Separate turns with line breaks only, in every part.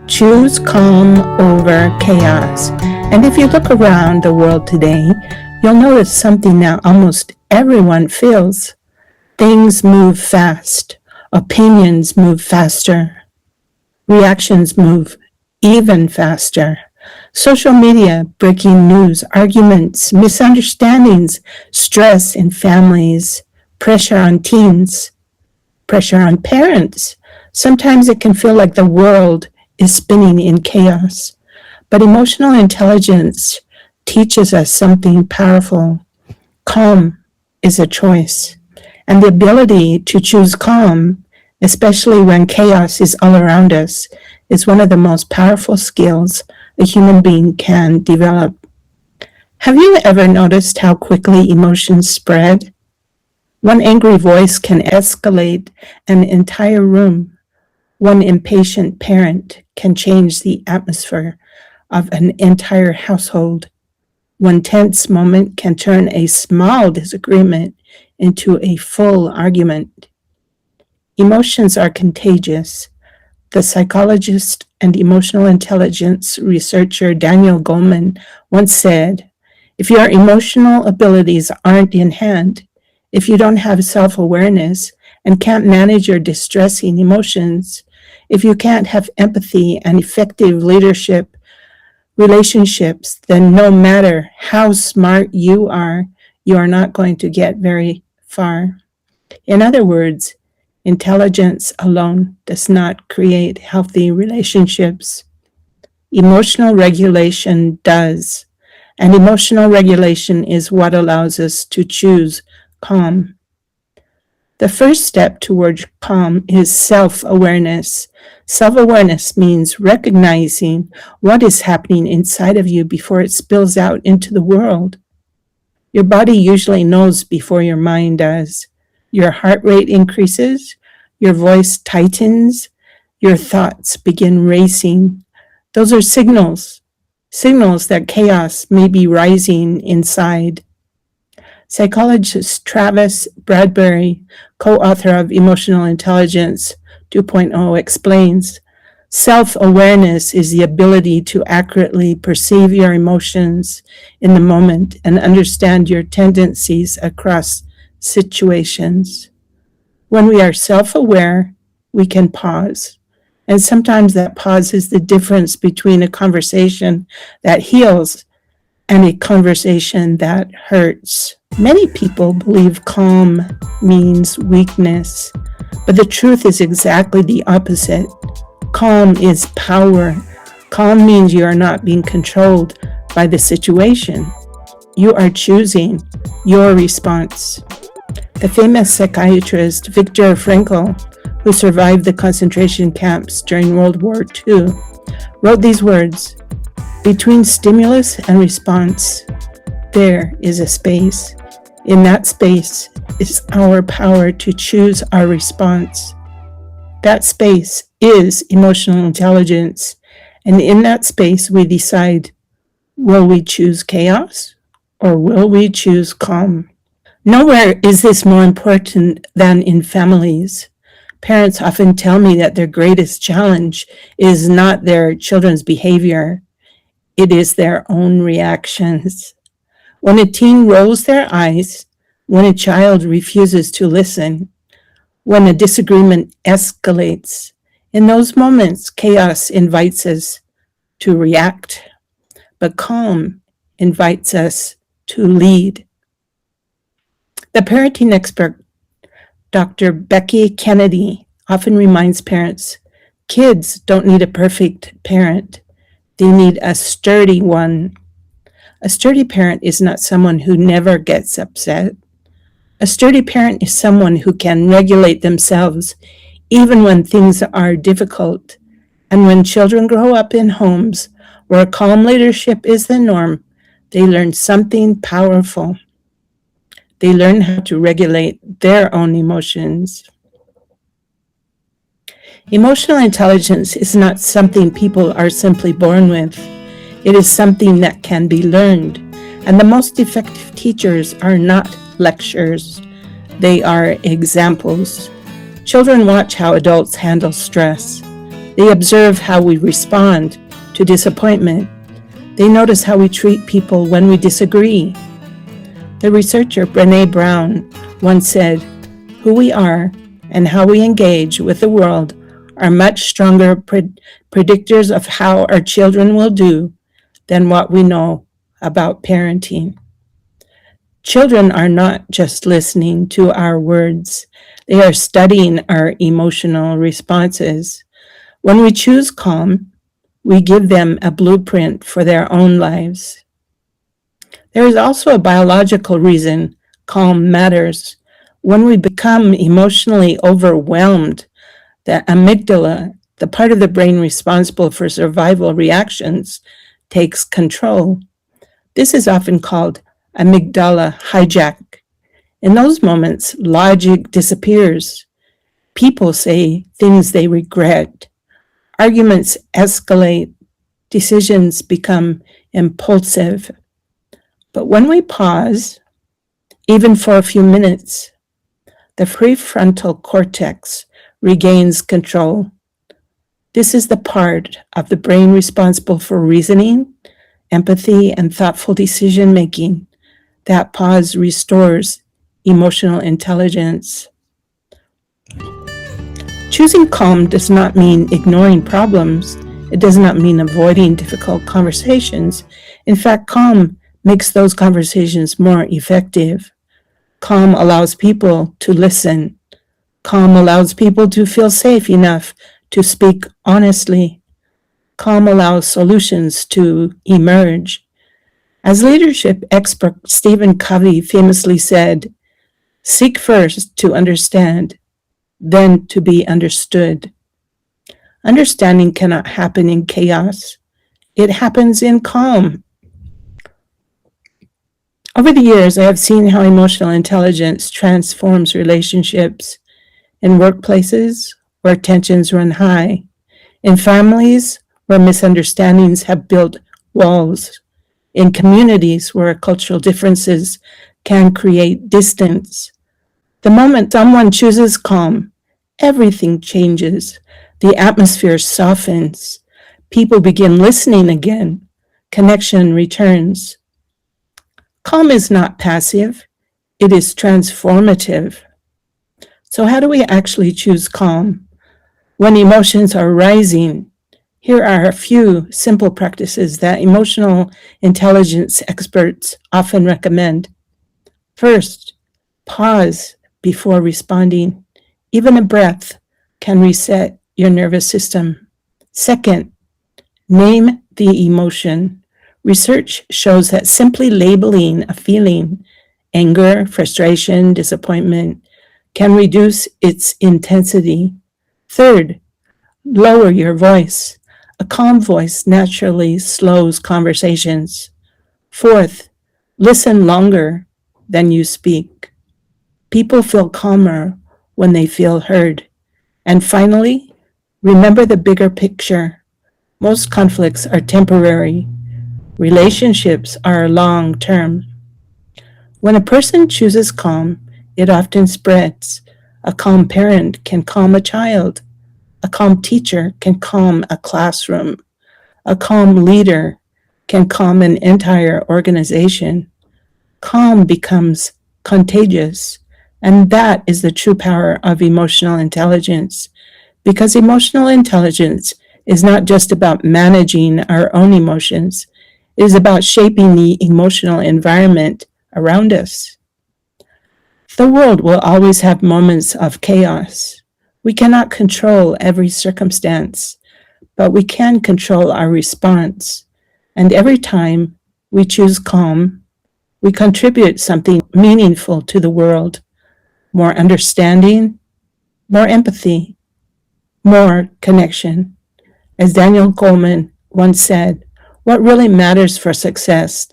Choose calm over chaos. And if you look around the world today, you'll notice something that almost everyone feels. Things move fast. Opinions move faster. Reactions move even faster. Social media, breaking news, arguments, misunderstandings, stress in families, pressure on teens, pressure on parents. Sometimes it can feel like the world is spinning in chaos. But emotional intelligence teaches us something powerful. Calm is a choice. And the ability to choose calm, especially when chaos is all around us, is one of the most powerful skills a human being can develop. Have you ever noticed how quickly emotions spread? One angry voice can escalate an entire room. One impatient parent can change the atmosphere of an entire household. One tense moment can turn a small disagreement into a full argument. Emotions are contagious. The psychologist and emotional intelligence researcher Daniel Goleman once said, "If your emotional abilities aren't in hand, if you don't have self-awareness and can't manage your distressing emotions, if you can't have empathy and effective leadership relationships, then no matter how smart you are not going to get very far." In other words, intelligence alone does not create healthy relationships. Emotional regulation does, and emotional regulation is what allows us to choose calm. The first step toward calm is self-awareness. Self-awareness means recognizing what is happening inside of you before it spills out into the world. Your body usually knows before your mind does. Your heart rate increases, your voice tightens, your thoughts begin racing. Those are signals that chaos may be rising inside. Psychologist Travis Bradbury, co-author of Emotional Intelligence 2.0, explains, self-awareness is the ability to accurately perceive your emotions in the moment and understand your tendencies across situations. When we are self-aware, we can pause. And sometimes that pause is the difference between a conversation that heals and a conversation that hurts. Many people believe calm means weakness, but the truth is exactly the opposite. Calm is power. Calm means you are not being controlled by the situation. You are choosing your response. The famous psychiatrist Viktor Frankl, who survived the concentration camps during World War II, wrote these words, "Between stimulus and response, there is a space. In that space is our power to choose our response. That space is emotional intelligence, and in that space we decide, will we choose chaos or will we choose calm?" Nowhere is this more important than in families. Parents often tell me that their greatest challenge is not their children's behavior, it is their own reactions. When a teen rolls their eyes, when a child refuses to listen, when a disagreement escalates, in those moments, chaos invites us to react, but calm invites us to lead. The parenting expert, Dr. Becky Kennedy, often reminds parents, kids don't need a perfect parent. They need a sturdy one. A sturdy parent is not someone who never gets upset. A sturdy parent is someone who can regulate themselves even when things are difficult. And when children grow up in homes where calm leadership is the norm, they learn something powerful. They learn how to regulate their own emotions. Emotional intelligence is not something people are simply born with. It is something that can be learned. And the most effective teachers are not lectures. They are examples. Children watch how adults handle stress. They observe how we respond to disappointment. They notice how we treat people when we disagree. The researcher Brené Brown once said, "Who we are and how we engage with the world are much stronger predictors of how our children will do than what we know about parenting." Children are not just listening to our words, they are studying our emotional responses. When we choose calm, we give them a blueprint for their own lives. There is also a biological reason calm matters. When we become emotionally overwhelmed, the amygdala, the part of the brain responsible for survival reactions, takes control. This is often called amygdala hijack. In those moments, logic disappears. People say things they regret. Arguments escalate. Decisions become impulsive. But when we pause, even for a few minutes, the prefrontal cortex regains control. This is the part of the brain responsible for reasoning, empathy, and thoughtful decision making. That pause restores emotional intelligence. Choosing calm does not mean ignoring problems. It does not mean avoiding difficult conversations. In fact, calm makes those conversations more effective. Calm allows people to listen. Calm allows people to feel safe enough to speak honestly. Calm allows solutions to emerge. As leadership expert Stephen Covey famously said, "Seek first to understand, then to be understood." Understanding cannot happen in chaos. It happens in calm. Over the years, I have seen how emotional intelligence transforms relationships in workplaces where tensions run high, in families where misunderstandings have built walls, in communities where cultural differences can create distance. The moment someone chooses calm, everything changes. The atmosphere softens. People begin listening again. Connection returns. Calm is not passive, it is transformative. So, how do we actually choose calm? When emotions are rising, here are a few simple practices that emotional intelligence experts often recommend. First, pause before responding. Even a breath can reset your nervous system. Second, name the emotion. Research shows that simply labeling a feeling, anger, frustration, disappointment, can reduce its intensity. Third, lower your voice. A calm voice naturally slows conversations. Fourth, listen longer than you speak. People feel calmer when they feel heard. And finally, remember the bigger picture. Most conflicts are temporary. Relationships are long term. When a person chooses calm, it often spreads. A calm parent can calm a child. A calm teacher can calm a classroom. A calm leader can calm an entire organization. Calm becomes contagious. And that is the true power of emotional intelligence. Because emotional intelligence is not just about managing our own emotions, it is about shaping the emotional environment around us. The world will always have moments of chaos. We cannot control every circumstance, but we can control our response. And every time we choose calm, we contribute something meaningful to the world: more understanding, more empathy, more connection. As Daniel Goleman once said, what really matters for success,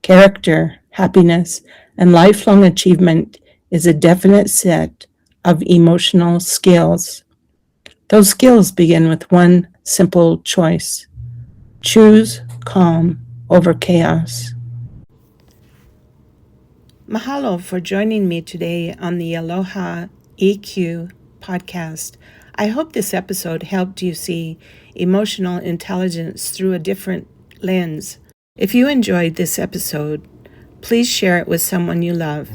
character, happiness, and lifelong achievement is a definite set of emotional skills. Those skills begin with one simple choice: choose calm over chaos. Mahalo for joining me today on the Aloha EQ podcast. I hope this episode helped you see emotional intelligence through a different lens. If you enjoyed this episode, please share it with someone you love.